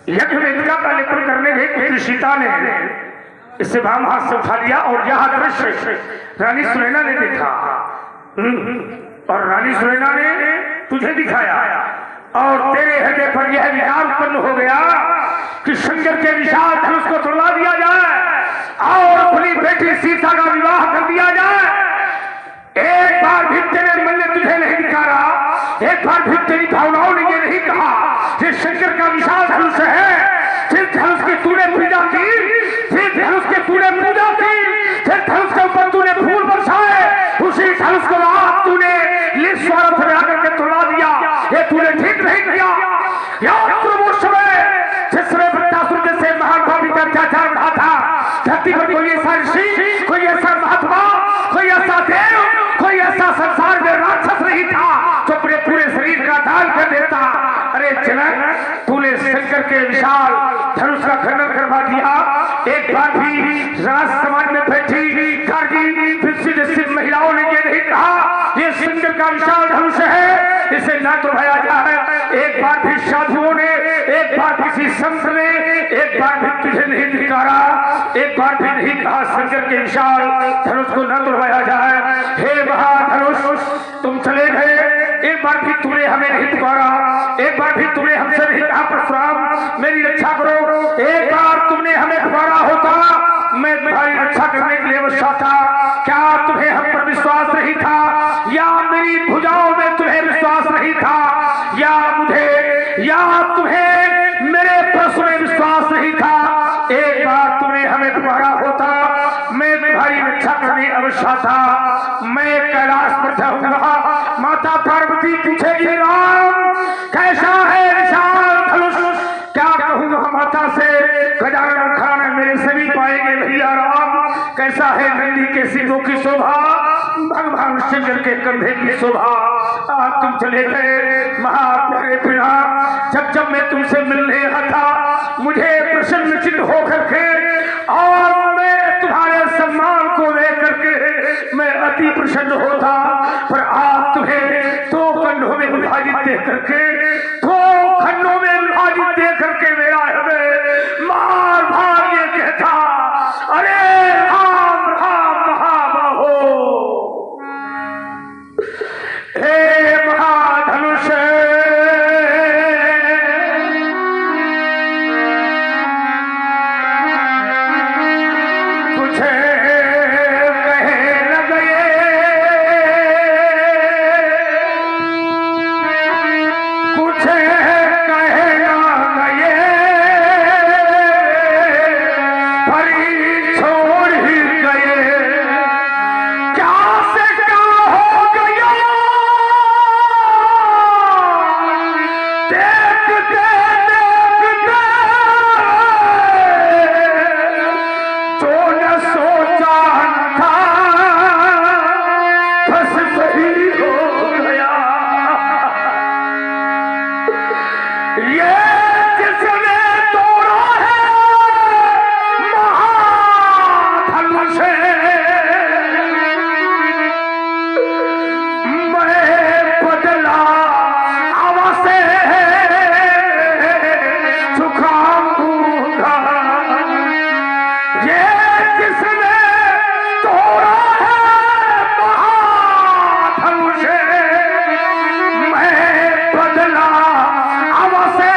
यज्ञ वेदिका का लेपन करने गई पुत्री सीता ने इसे वाम हाथ से उठा लिया और यह दृश्य रानी सुनैना ने देखा। और रानी सुनैना ने तुझे दिखाया और तेरे हृदय पर यह विचार उत्पन्न हो गया कि शंकर के विशाल धनुष को तोड़ा दिया जाए और अपनी बेटी सीता का विवाह कर दिया जाए। एक बार भी तेरे मन ने तुझे नहीं दिखाया, एक बार भी तेरी भावनाओं ने ये नहीं कहा कि शंकर का विशाल धनुष है, फिर धनुष की तूने पूजा की, फिर धनुष की तूने पूजा की, फिर धनुष के ऊपर तूने फूल बरसाए, उसी धनुष को आप तूने निस्वार्थ में आकर के तोड़ा दिया। ये तूने ठीक नहीं किया। याद करो वो समय जिसने वृत्तासुर जैसे महान भावी का अत्याचार बढ़ा था। धरती पर कोई ऐसा ऋषि, कोई ऐसा महात्मा, कोई ऐसा देव, कोई ऐसा संसार में राक्षस नहीं था जो अपने पूरे शरीर का दान कर देता। अरे जनक, तूने शंकर के विशाल धनुष का खंडन करवा दिया। एक बार भी राज समाज में बैठी गार्गी पृथ्वी जैसी महिलाओं ने ये नहीं कहा ये शंकर का विशाल धनुष है, इसे न तोड़ाया जाए। एक बार भी साधुओं ने, एक बार किसी संत ने, एक बार भी तुझे नहीं धिक्कारा, एक बार भी नहीं कहा शंकर के विशाल धनुष को न तोड़वाया जाए। हे महाधनुष, तुम चले गए, एक बार भी तुमने हमें नहीं पुकारा, एक बार भी तुमने हमसे नहीं कहा परशुराम मेरी रक्षा करो। एक बार तुमने हमें पुकारा होता, मैं तुम्हारी रक्षा करने के लिए अवश्य था। क्या तुम्हें हम पर विश्वास नहीं था, या मेरी भुजाओं में तुम्हें विश्वास नहीं था, या मुझे, या तुम्हें मेरे प्रश्न में विश्वास नहीं था। एक बार तुमने हमें पुकारा होता, मैं तुम्हारी रक्षा करने अवश्य था। मैं कैलाश पर जाऊंगा, माता पार्वती पूछेगी राम कैसा है विशाल धनुष, क्या कहूंगा माता से, गजानन खान मेरे सभी पाएंगे भैया राम कैसा है नंदी के सिंहों की शोभा, भगवान शंकर के कंधे की शोभा। आज तुम चले गए महाप्यारे पिता, जब जब मैं तुमसे मिलने आया था मुझे प्रसन्न चित्त होकर के और मैं तुम्हारे सम्मान को लेकर के मैं अति प्रसन्न होता, पर आज तुम्हें दो खंडों में विभाजित देख करके, दो खंडों में विभाजित देख करके मेरा हृदय मार भार ये कहता अरे राम राम महाबाहो। हे महाधनुष, कुछ कहे न गए, कुछ कहे न गए, परी छोड़ ही गए। क्या से क्या हो गया देखते देखते, जो न सोचा था बस वही हो गया। ये जिसने तोड़ा है महाधनुष, मैं बदला अवश्य चुकाऊंगा। ये जिसने तोड़ा है महाधनुष, मैं बदला अवश्य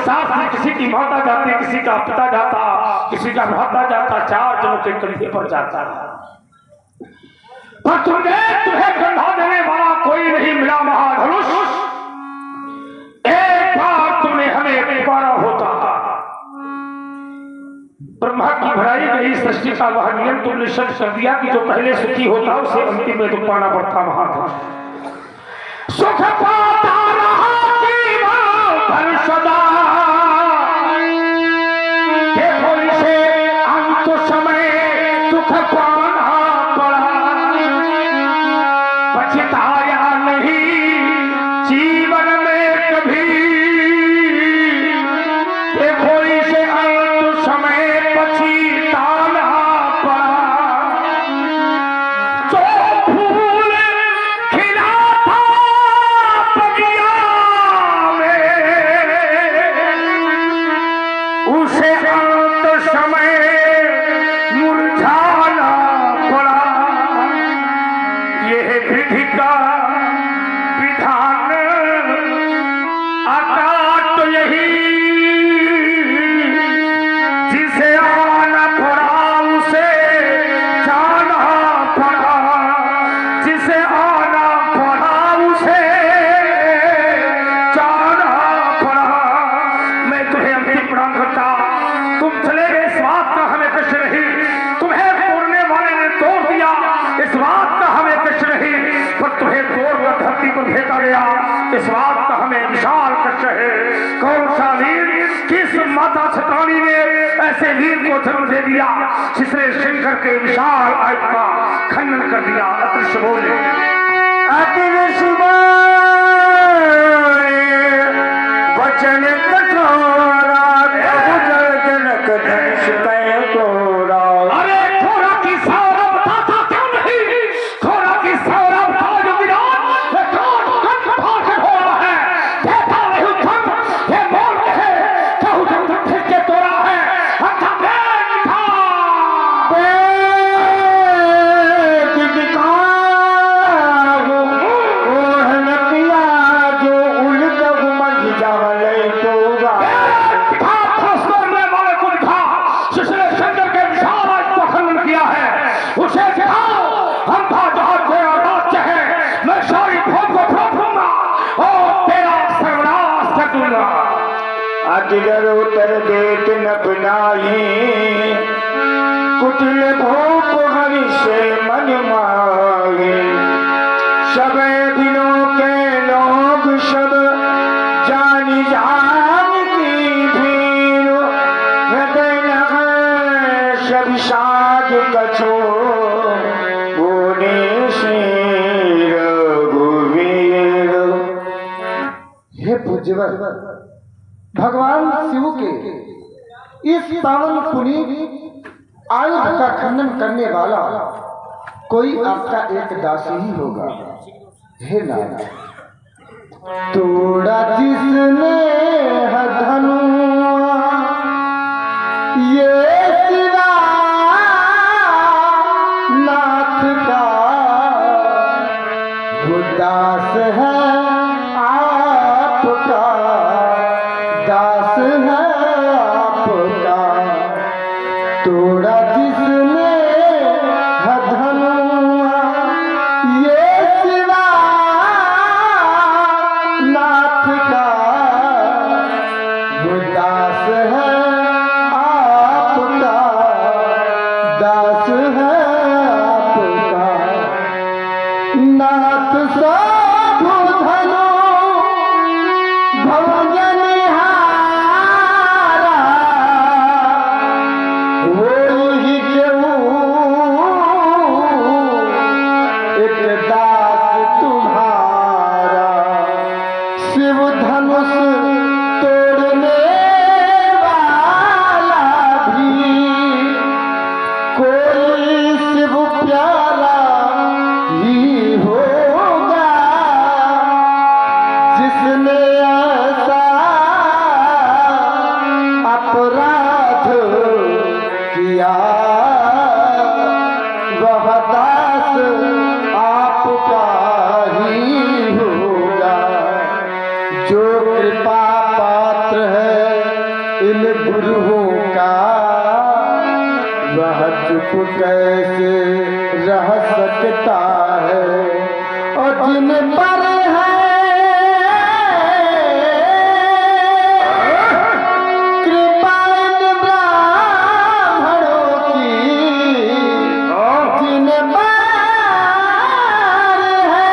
साथ में किसी की माता जाती, किसी का पिता जाता, किसी का भाता जाता, 4 जनों के कंधे पर जाता था। पर तुम्हें कंधा देने वाला कोई नहीं मिला महाधनुष। एक बार तुमने हमें पुकारा होता, ब्रह्मा की भराई गई सृष्टि का वह नियम तुमने शब्द कर दिया कि जो पहले सुखी होता उसे अंतिम में दुख पाना पड़ता। महाधनुष सुख पाता रहा जीवन सदा, देखो इसे अंत समय दुख पाना पड़ा, पछताया नहीं जीवन में कभी, देखो इसे अंत समय पछताना पड़ा। जो फूल खिला था बगिया में, उसे अंत समय मुरझाना पड़ा। यह विधि का विधान आता तो यही, जिसे आना पड़ा उसे जाना पड़ा, जिसे आना पड़ा उसे जाना पड़ा। मैं तुम्हें अंतिम प्रणाम करता, तुम चले गए इस बात का हमें कष्ट नहीं, तुम्हें तोड़ने वाले ने तोड़ दिया इस बात का हमें कष्ट नहीं, पर तुम्हें तोड़कर धरती पर फेंका गया इस बात का हमें विशाल कष्ट है। कौन सा वीर, किस माता छत्राणी ने ऐसे वीर को जन्म दे दिया जिसने शंकर के विशाल आयु का खंडन कर दिया। अदृश्य बोले अदृश्य वचन कठोरा, जनक धनुष तय तोरा। अरे थोड़ा की सौरभ था क्यों नहीं, थोड़ा की सौरभ था जो विराट हो रहा है, देखा नहीं धन ये मोल है, कहूँ जब फिर के तोड़ा है। अच्छा बेग था उसे दिखाओ, हम जहां कोई राज्य है मैं सारी भोग को फेंकूंगा और तेरा सर्वनाश कर दूंगा। अजगर उतर देत न बनाई, कुटिल भूप हरि से मन मांगे। सब दिनों के लोग सब जानी जान की भीड़, हृदय नगर सब साज कछो बोले से रघुवीर। हे पूज्यवर, भगवान शिव के इस पावन पुनीत आयुध का खंडन करने वाला कोई आपका एक दासी ही होगा। हे नाथ, तोड़ा जिसने धनु ये शिवा नाथ का, वो दास है आपका, दास है आपका। तोड़ा जिसने धनुआ ये शिवा नाथ का, वो दास है आपका, दास है आपका। नाथ सब धनु भवजनिहारा, वही केहू एक दास तुम्हारा। शिव धनुष तोड़ने वाला भी कोई शिव प्यारा ही होगा, जिसने ऐसा कैसे रह सकता है। और जिन पर है कृपा इन ब्राह्मणों की, जिन पर है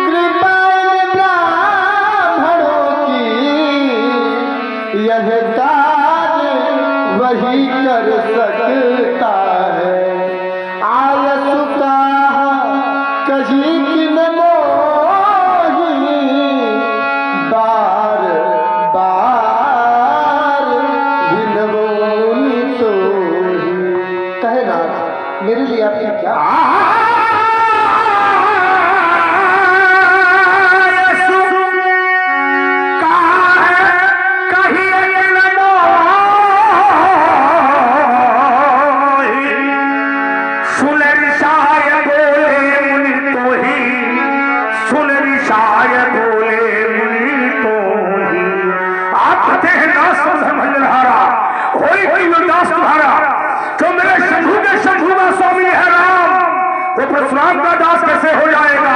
कृपा इन ब्राह्मणों की, यह कार्य वही कर सकता है। आयसु का कही किन मोही, बार बार भिनवोनी तो कहे ना मेरे लिए आपकी क्या परशुराम का दास कैसे हो जाएगा?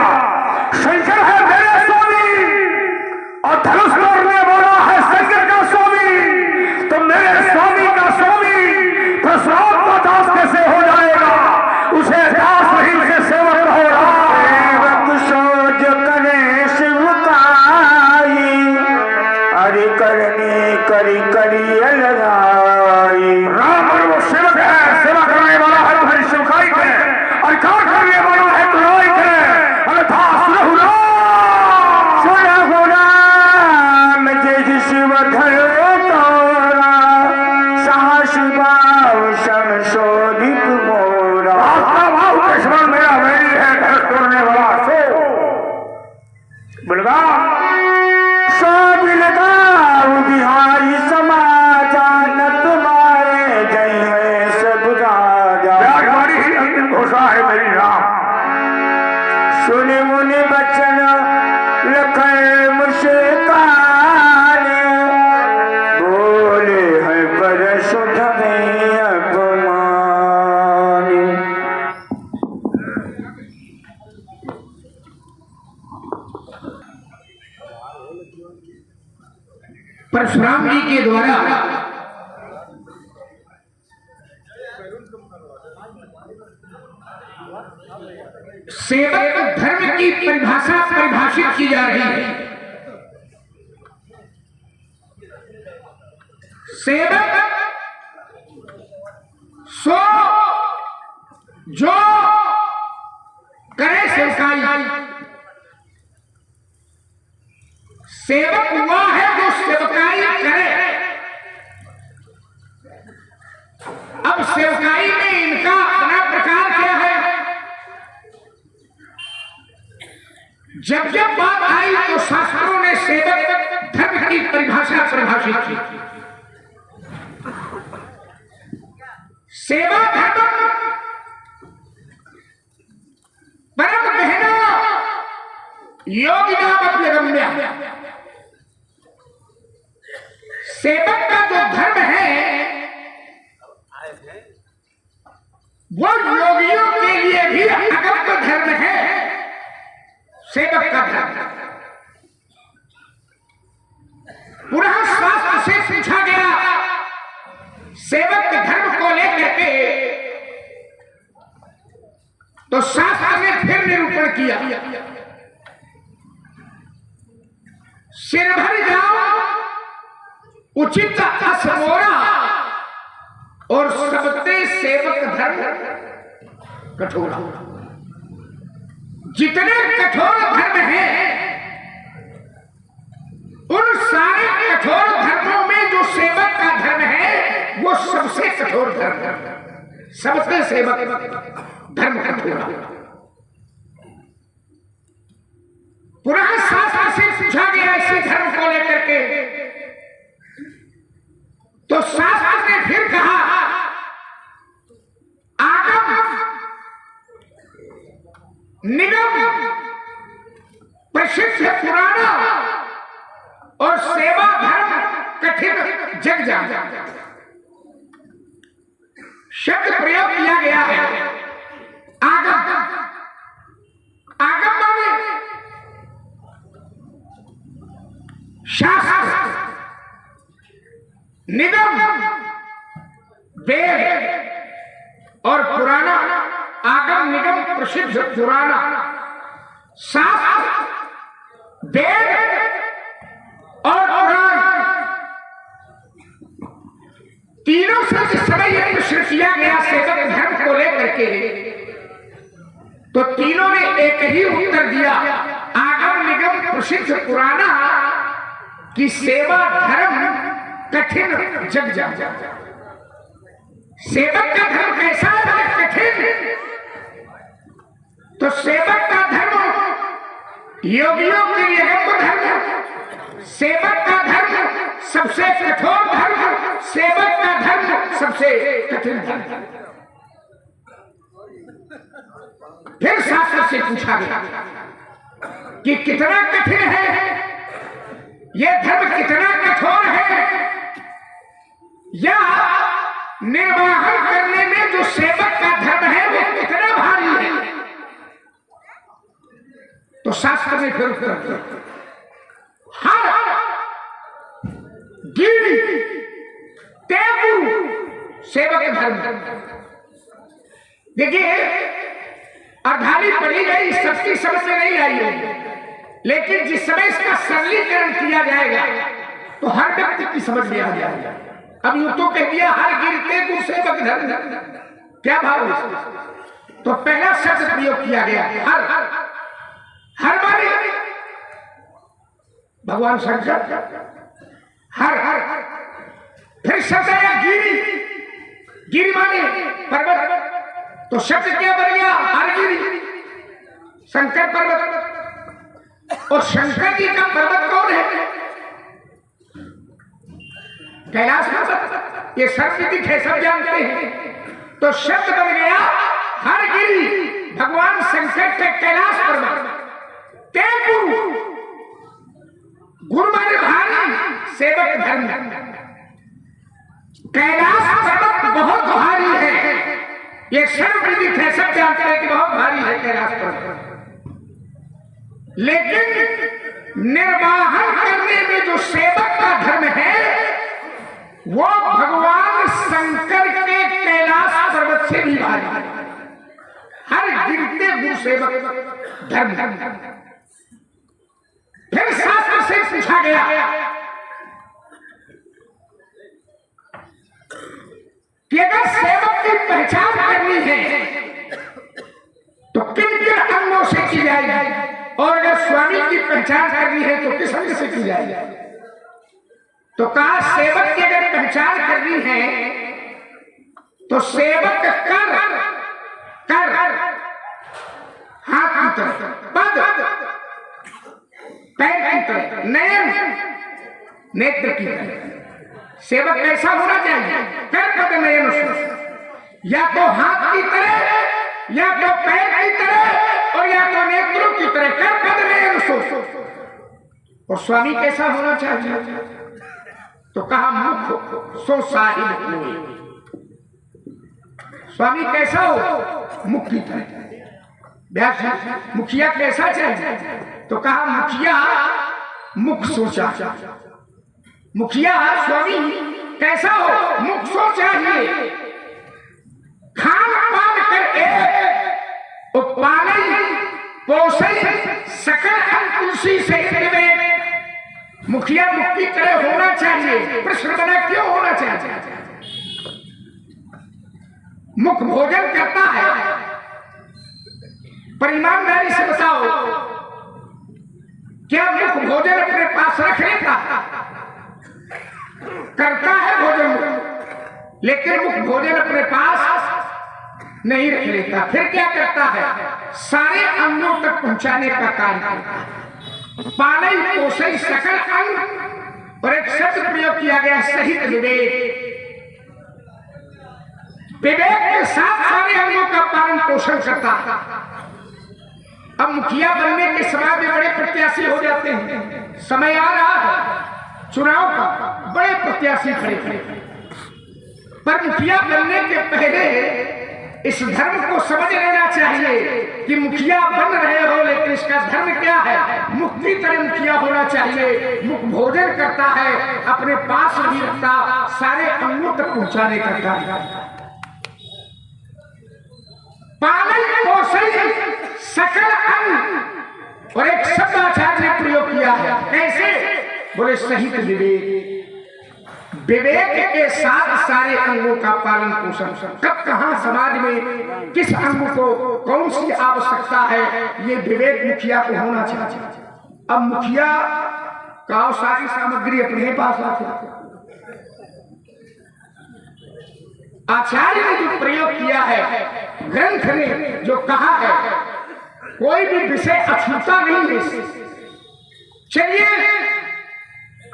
शंकर है मेरे स्वामी और धनुष तोड़ने वाला है शंकर का स्वामी, तो मेरे स्वामी का स्वामी परशुराम का दास कैसे हो जाएगा? उसे दास नहीं, उसे सेवक हो रहा। सोच करे शिव काई, हरि करने करी करी लगाई। राम और वो सेवक है, सेवा करने वाला है तुम्हारी सेवकाई है, और कार्य करने वाला है तुम्हारी है। अन्यथा सुरहु राम जय शिव धरो तोरा, साहस भाव संशोधित मोरा। दुश्मन मेरा वैरी है, घर तोड़ने वाला सो बलराम सो बिलगाऊ बिहारी समाजा, न तुम्हारे जय है सब राजा। हमारी ही अंतिम घोषणा है मेरी राम। सुन मुनि बचन लखन मुस्कान, बोले हैं परशुधर अपमान। परशुराम जी के द्वारा सेवक धर्म की परिभाषा परिभाषित की जा रही है। सेवक सो जो करे सेवकाई, सेवक वह है जो सेवकाई करे। अब सेवकाई में इनका अपना प्रकार क्या है? जब जब बात आई तो शास्त्रों ने सेवक धर्म की परिभाषा परिभाषित की। सेवा धर्म परम गहना योगिना रम्या। सेवक का जो धर्म है वो योगियों के लिए भी अगम धर्म है। सेवक का धर्म पुनः शास्त्र से पूछा गया सेवक धर्म को लेकर के, तो शास्त्र ने फिर निरूपण किया। सिर भर जाओ उचित असमोरा, और सबते सेवक धर्म कठोर। जितने कठोर धर्म हैं उन सारे कठोर धर्मों में जो सेवक का धर्म है वो सबसे कठोर धर्म है। सबसे सेवक धर्म कठोर। पुराने शास्त्र से पूछा गया इसी धर्म को लेकर के, तो शास्त्र ने फिर कहा आगम निगम प्रसिद्ध पुराना और सेवा धर्म कठिन जग जा। शब्द प्रयोग किया गया है आगम। आगम माने शास्त्र, निगम, वेद और पुराना। आगम, निगम, प्रसिद्ध, पुराना, शास्त्र, वेद और पुराण, तीनों से जिस समय यह प्रश्न किया गया सेवक धर्म को लेकर के, तो तीनों ने एक ही उत्तर दिया, आगम, निगम, प्रसिद्ध, पुराना, कि सेवा धर्म कठिन जग जा। सेवक का धर्म कैसा है? कठिन। तो सेवक का धर्म योगियों के लिए धर्म, सेवक का धर्म सबसे कठोर धर्म, सेवक का धर्म सबसे कठिन धर्म। फिर शास्त्र से पूछा गया कि कितना कठिन है यह धर्म, कितना कठोर है, या निर्वाहन करने में जो सेवक का धर्म है वो कितना भारी है। तो शास्त्र ने फिर उत्तर दिया, हर गिरी तेगु सेवक धर्म। देखिए अर्धाली पढ़ी गई, सबकी समझ में नहीं आई होगी, लेकिन जिस समय इसका सरलीकरण किया जाएगा तो हर व्यक्ति की समझ में आ जाएगा। अब यूं तो कह दिया हर गिरते को सेवक धर्म, क्या भाव है? तो पहला शब्द प्रयोग किया गया हर। हर माने भगवान शंकर, हर। फिर शब्द आया गिरी, गिरी माने पर्वत। तो शब्द क्या बन गया? हर गिरी, शंकर पर्वत। और शंकर जी का पर्वत कौन है? कैलाश पर्वत। ये सर्वविदित है, सब जानते हैं। तो शब्द बन गया हर गिरी, भगवान शंकर के कैलाश पर्वत। तेगु, गुरु माने भारी, सेवक धर्म। कैलाश पर्वत बहुत भारी है, ये सर्वविदित है, सब जानते हैं कि बहुत भारी है कैलाश पर्वत। लेकिन निर्वाहन करने में जो सेवक का धर्म है वो भगवान शंकर के कैलाश पर्वत से भी भारी है। हर गिरते गुरु सेवक धर्म। फिर शास्त्र से पूछा गया कि अगर सेवक की पहचान करनी है तो किन किन अंगों से की जाएगी, और अगर स्वामी की पहचान करनी है तो किस अंग से की जाएगी? तो कहा सेवक की अगर पहचान करनी है तो सेवक कर हाथ की तरफ, पद पैर की तरफ, नयन नेत्र की तरफ। सेवक कैसा होना चाहिए? कर पद नयन उसमें, या तो हाथ की तरह, या तो पैर की तरह, और या तो नेत्रों की तरह। कर पद नयन सो। और स्वामी कैसा होना चाहिए? तो कहा मुख सो साहिब होए। स्वामी कैसा हो? मुख की तरह। मुखिया कैसा चाहिए? तो कहा मुखिया मुख सोचा। मुखिया स्वामी कैसा हो? मुख सो चाहिए। खान पान करके पाले पोषे सकल तुलसी से मुखिया मुख की तरह होना चाहिए। प्रश्न बना क्यों होना चाहिए? मुख भोजन करता है, पर ईमानदारी से बताओ क्या मुख भोजन अपने पास रख लेता? करता है भोजन, लेकिन मुख भोजन अपने पास नहीं रख लेता। फिर क्या करता है? सारे अंगों तक पहुंचाने का कार्य करता है। पाले पोषे सकल अंग, और एक शब्द प्रयोग किया गया सहित विवेक। विवेक के साथ सारे अंगों का पालन पोषण करता है। अब मुखिया बनने के समय में बड़े प्रत्याशी हो जाते हैं। समय आ रहा है चुनाव का, बड़े प्रत्याशी खड़े खड़े। पर मुखिया बनने के पहले इस धर्म को समझ लेना चाहिए कि मुखिया बन रहे हो, लेकिन इसका धर्म क्या है? मुक्ति तरह मुखिया होना चाहिए। मुख भोजन करता है, अपने पास नहीं रखता, सारे अंगों तक पहुंचाने का कार्य। पालन पोषण सकल अंग। और एक शब्द आचार्य ने प्रयोग किया है, कैसे? बोले सहित विवेक। विवेक के साथ सारे अंगों का पालन पोषण। कब कहां समाज में किस अंग को कौन सी आवश्यकता है, ये विवेक मुखिया को होना चाहिए। अब मुखिया का सारी सामग्री अपने पास रखे। आचार्य ने जो प्रयोग किया है, ग्रंथ ने जो कहा है, कोई भी विषय अछूता नहीं है। चलिए,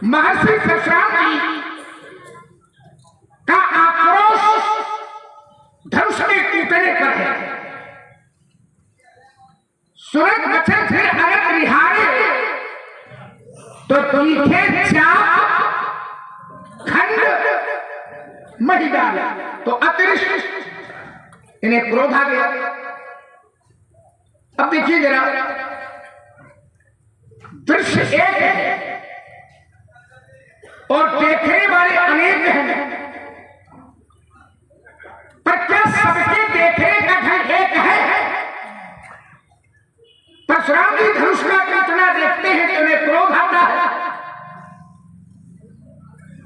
महर्षि परशुराम जी का आक्रोश धनुष में कूटने पर है। सुरत बचन फिर अरत निहारे तो तीखे चाप खंड मही डाला, तो अतिरिक्त इन्हें क्रोध आ गया। अब देखिए जरा, दृश्य एक है और देखने वाले अनेक हैं, पर क्या सबके देखने का ढंग एक है? परशुराम जी धनुष का कितना देखते हैं तो उन्हें क्रोध आता है,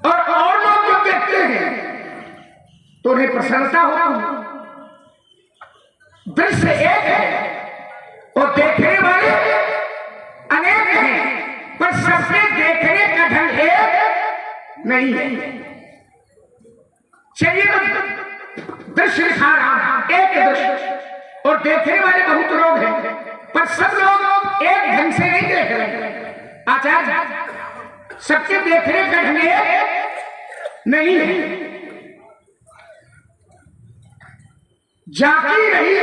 और लोग जो देखते हैं तो उन्हें प्रसन्नता होती है। दृश्य एक है और देखने वाले अनेक हैं, पर सबके देखने का ढंग एक नहीं है। चलिए, दृश्य दिखा रहा, एक दृश्य, और देखने वाले बहुत लोग हैं, पर सब लोग एक ढंग से नहीं देख रहे। आचार्य, सबके देखने का ढंग नहीं है। जाती रही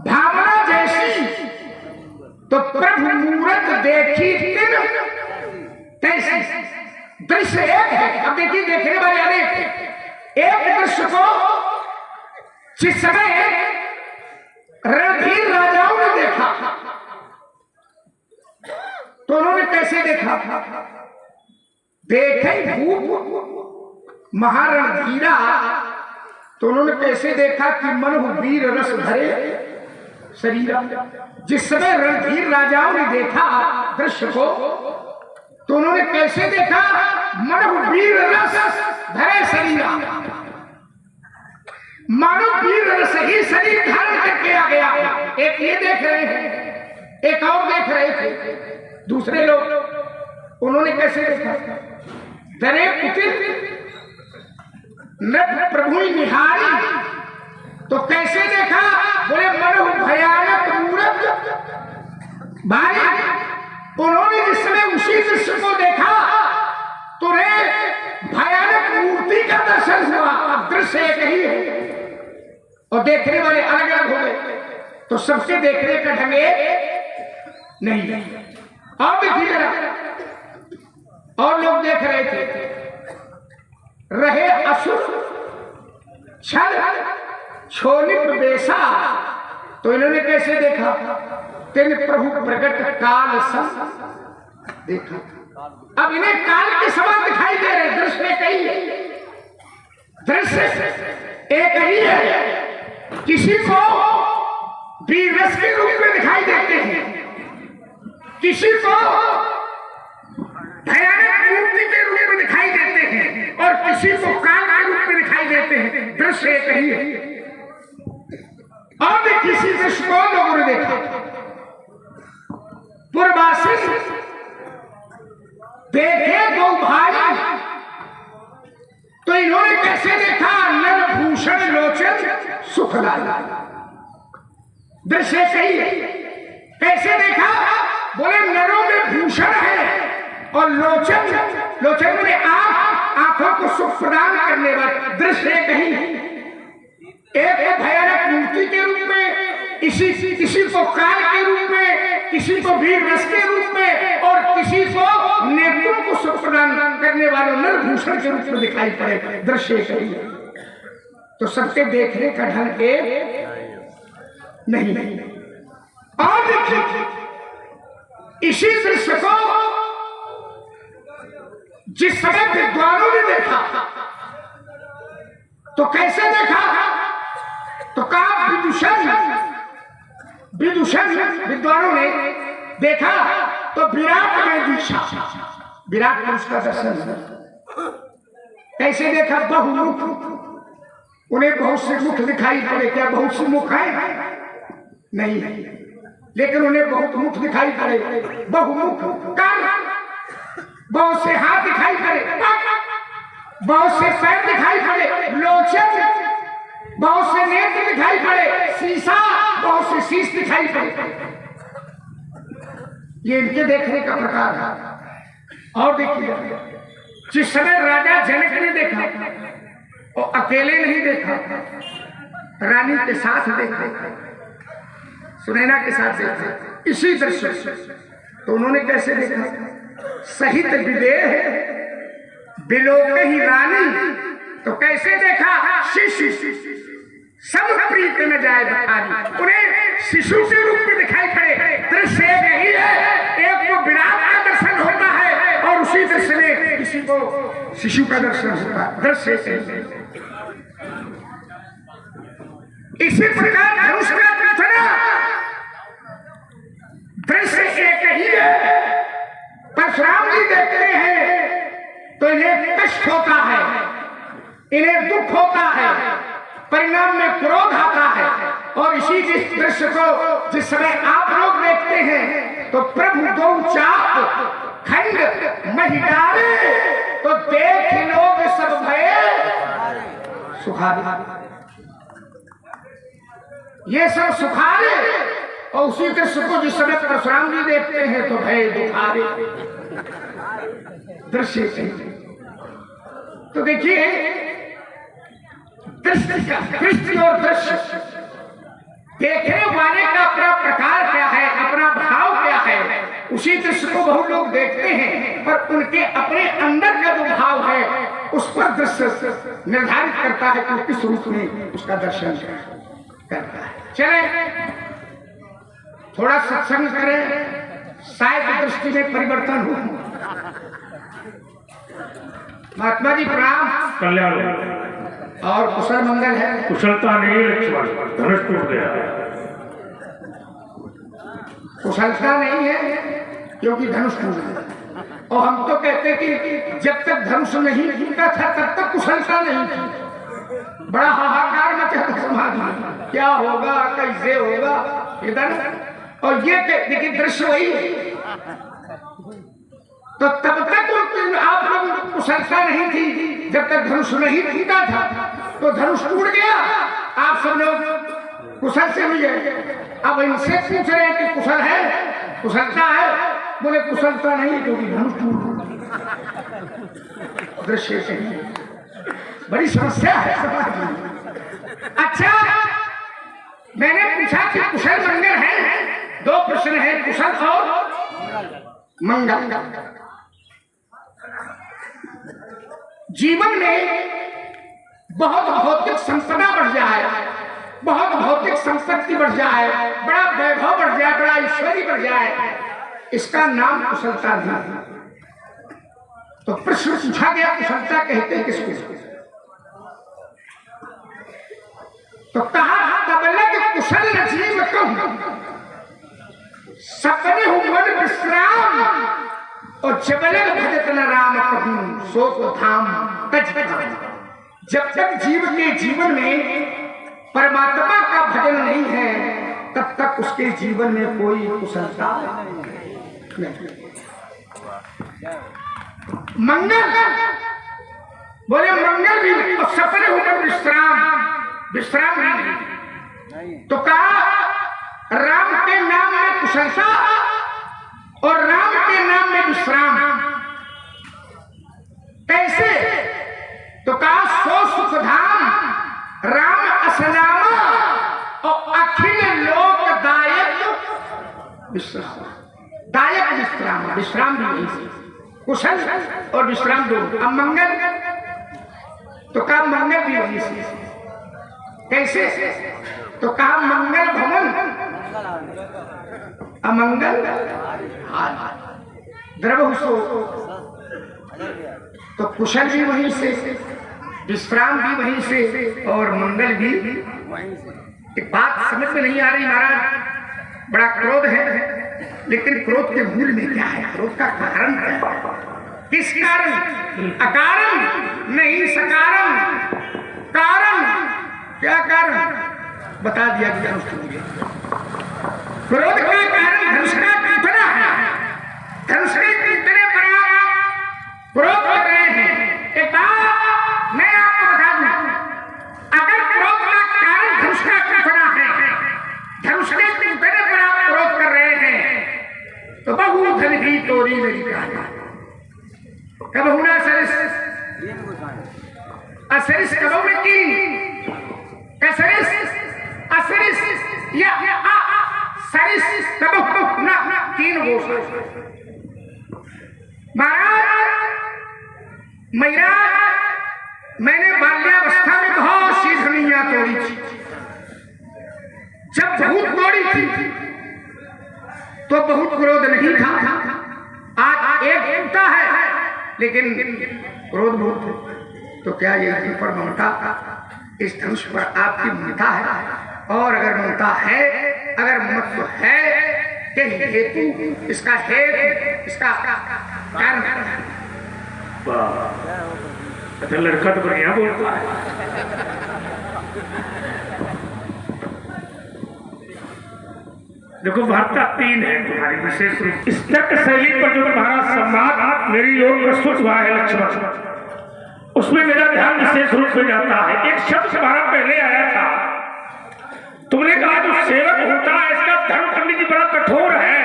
भावना जैसी, तो प्रभु मूरत देखी तिन तैसी। दृश्य एक है। अब देखिए, देखने वाले अनेक। एक दृश्य को जिस समय रणधीर राजाओं ने देखा तो उन्होंने कैसे देखा? देखे भूप महारणधीरा, तो उन्होंने कैसे देखा कि मन वीर रस भरे शरीर। जिस समय रणधीर राजाओं ने देखा दृश्य को तो उन्होंने कैसे देखा? मन वीर रस भरे शरीर। मानो वीर रस ही शरीर धारण करके आ गया। एक ये देख रहे हैं, एक और देख रहे थे दूसरे लोग। उन्होंने कैसे देखा? दरे कुटिल नट प्रभु निहारी, तो कैसे देखा? बोले मन भयानक मूरत भारी। उन्होंने जिस समय उसी दृश्य को देखा तो भयानक मूर्ति का दर्शन हुआ। अब दृश्य एक ही है और देखने वाले अलग अलग हो गए, तो सबसे देखने का ढंग नहीं। और देखिए जरा, और लोग देख रहे थे, रहे असुर छल छोनिप बेसा, तो इन्होंने कैसे देखा? तेने प्रभु प्रकट काल सा देखा। अब इन्हें काल के समान दिखाई दे रहे। दृश्य कई है, दृश्य एक ही है। किसी को वीर रस के रूप में दिखाई देते हैं, किसी को भयानक मूर्ति के रूप में दिखाई देते हैं, और किसी को काल के रूप में दिखाई देते हैं। दृश्य एक ही है। और भी किसी दृश्य को लोगों ने देखा। पूर्वासी देखे गौ भाई, तो इन्होंने कैसे देखा? नर भूषण लोचन सुख लाला। दृश्य सही है। कैसे देखा? बोले नरों में भूषण है और लोचन, लोचन में आंखों को सुख प्रदान करने वाला। दृश्य कहीं एक भयानक मूर्ति के रूप में, किसी को काल के रूप में, किसी को वीर रस के रूप में, और किसी को नेत्रों को सुख प्रदान करने वालों नरभूषण के रूप में दिखाई पड़े, दृश्य कही तो सबके देखने का ढंग एक नहीं। और देखिए इसी दृश्य को जिस समय विद्वानों ने देखा तो कैसे देखा, तो कहा विदूषण विद्वानों ने देखा तो विराट में दीक्षा, विराट पुरुष का दर्शन। कैसे देखा, बहुमुख, उन्हें बहुत से मुख दिखाई पड़े। क्या बहुत से मुख है? नहीं, लेकिन उन्हें बहुत मुख दिखाई पड़े, बहुमुख, बहुत से हाथ दिखाई पड़े, बहुत से पैर दिखाई पड़े, लोचन, बहुत से नेत्र दिखाई पड़े, शीशा, बहुत से शीश दिखाई पड़े। ये इनके देखने का प्रकार है। और देखिए जिस समय राजा जनक ने देखा और अकेले नहीं देखा, रानी के साथ देखा, सुनैना के साथ देखा इसी दृश्य, तो उन्होंने कैसे देखा, सहित विदेह बिलोक ही रानी, तो कैसे देखा, शिशु सब प्रीत में जाए बखानी, उन्हें शिशु के रूप में दिखाई पड़े। दृश्य नहीं है, एक को विराट का दर्शन होता है और उसी दृश्य में किसी को शिशु का दर्शन होता है। दृश्य इसी प्रकार धनुष का प्रार्थना दृश्य एक ही है। परशुराम जी देखते हैं तो इन्हें कष्ट होता है, इन्हें दुख होता है, परिणाम में क्रोध आता है। और इसी दृश्य को जिस समय आप लोग देखते हैं तो प्रभु दो चाप खंड महिडारे, तो देख लोग सब भये सुखारे, ये सब सुखारे। और उसी दृश्य को जिस समय परशुराम जी देखते हैं तो भय दुखारे। दृश्य तो देखिए दृष्टि और दृश्य देखने वाले का अपना प्रकार क्या है, अपना भाव क्या है। उसी दृश्य को बहुत लोग देखते हैं पर उनके अपने अंदर का जो भाव है उस पर दृश्य निर्धारित करता है कि किस रूप में उसका दर्शन करता है। चले थोड़ा सत्संग करें, शायद दृष्टि में परिवर्तन हो। महात्मा जी प्रणाम। कल्याण और कुशल मंगल है? कुशलता नहीं है लक्ष्मण, धनुष टूट गया। कुशलता नहीं है क्योंकि धनुष टूट गया। और हम तो कहते कि जब तक धनुष नहीं टूटा था तब तक कुशलता नहीं थी। बड़ा हाहाकार मचा था समाज में, क्या होगा, कैसे होगा, इधर। और ये देखिए दृश्य वही है। तो तब तक आप लोग कुशलता नहीं थी जब तक धनुष नहीं टूटा था। तो धनुष टूट गया, आप सब लोग कुशल से हुए। अब इनसे पूछ रहे हैं कि कुशल है, कुशलता है? बोले कुशलता नहीं क्योंकि धनुष टूट। दृश्य से बड़ी समस्या है समाज में। अच्छा, मैंने पूछा कि कुशल मंगल है, दो प्रश्न है, कुशल और मंगल। जीवन में बहुत भौतिक संपदा बढ़ जाए, बहुत भौतिक संपत्ति बढ़ जाए, बड़ा वैभव बढ़ जाए, बड़ा ऐश्वर्य बढ़ जाए, इसका नाम कुशलता नहीं। तो प्रश्न पूछा गया कुशलता कहते हैं किसको? तो कहा तबलग कुशल जीव कहूं, सपने हूं मन विश्राम, और जबलग भजत न राम कहूं सो को धाम तज। जब तक जीव के जीवन में परमात्मा का भजन नहीं है तब तक उसके जीवन में कोई कुशलता नहीं। मंगल बोले मंगल भी, और सपने हूं मन विश्राम नहीं। तो कहा राम के नाम में कुशलता और राम के नाम में विश्राम कैसे? तो कहा सो सुख धाम राम असनामा, और अखिल लोक दायक विश्राम। दायक विश्राम, विश्राम भी नहीं। कुशल और विश्राम दोनों। अब मंगल तो कहा मंगल भी वही से, कैसे? तो कहा मंगल भवन अमंगल द्रव सो। तो कुशल भी वहीं से, विश्राम भी वहीं से और मंगल भी। एक बात समझ में नहीं आ रही महाराज, बड़ा क्रोध है, लेकिन क्रोध के मूल में क्या है? क्रोध का कारण क्या है? किस कारण? अकारण नहीं, सकारण। कारण क्या? कारण बता दिया गया उसको मुझे। क्रोध का कारण धनुष का टूटना है। धनुष के टूटने पर आप क्रोध कर रहे हैं। एक बात मैं आपको बता दूं, अगर क्रोध का कारण धनुष का टूटना है, धनुष के टूटने पर आप क्रोध कर रहे हैं, तो बहु धन भी तोरी मेरी कहानी। कब होना सरिस असरिस कबो में की कसरिस असरिस या सरिस कबो ना तीन गोसा। महाराज मेरा मैंने बाल्यावस्था में बहुत सी धनिया तोड़ी थी। जब बहुत तोड़ी थी तो बहुत क्रोध नहीं था। आज एक टूटा है लेकिन क्रोध बहुत है। तो क्या ये पर ममता, इस धनुष पर आपकी ममता है? और अगर ममता है, अगर महत्व है, कि हेतु इसका हेतु इसका कारण अच्छा लड़का तो बढ़िया बोलता है। देखो वार्ता तीन है तुम्हारी विशेष रूप। इस तर्क शैली पर जो तुम्हारा संवाद मेरी ओर प्रस्तुत हुआ है लक्ष्मण, उसमें मेरा ध्यान विशेष रूप से जाता है। एक शब्द तुम्हारा पहले आया था, तुमने कहा जो सेवक होता है इसका धर्म पंडित जी बड़ा कठोर है।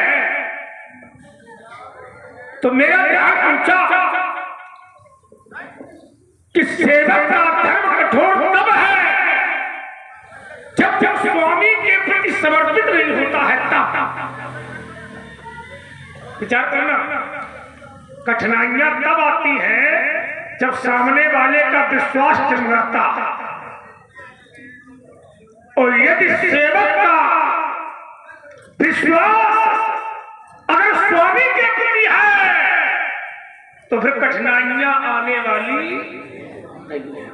तो मेरा ध्यान पूछा कि सेवक का धर्म कठोर तब है जब स्वामी के प्रति समर्पित नहीं होता है। तब विचार करना, कठिनाइयां तब आती है जब सामने वाले का विश्वास जन्माता है। और यदि सेवक का विश्वास अगर स्वामी के प्रति है तो फिर कठिनाइयां आने वाली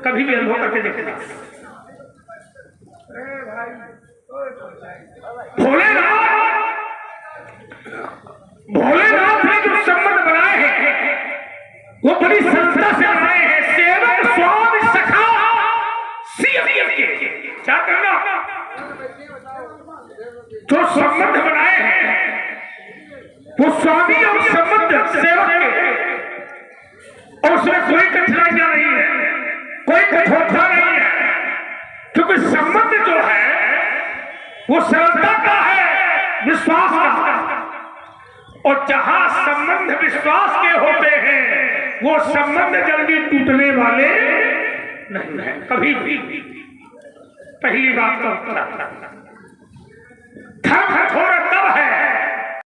कभी भी अनुभव करके देखना। भोलेनाथ ने जो संबंध बनाए हैं वो बड़ी संस्था से बनाए हैं। सेवक स्वामी सखा सीएम के क्या करना, जो संबंध बनाए हैं वो स्वामी और संबंध सेवक के, और उसमें कोई कठिनाइयां नहीं है, कोई कठोरता नहीं है, क्योंकि संबंध जो है वो सरलता का है, विश्वास का है। और जहां संबंध विश्वास के होते हैं वो संबंध जल्दी टूटने वाले नहीं है कभी भी। पहली बात तो धर्म कठोर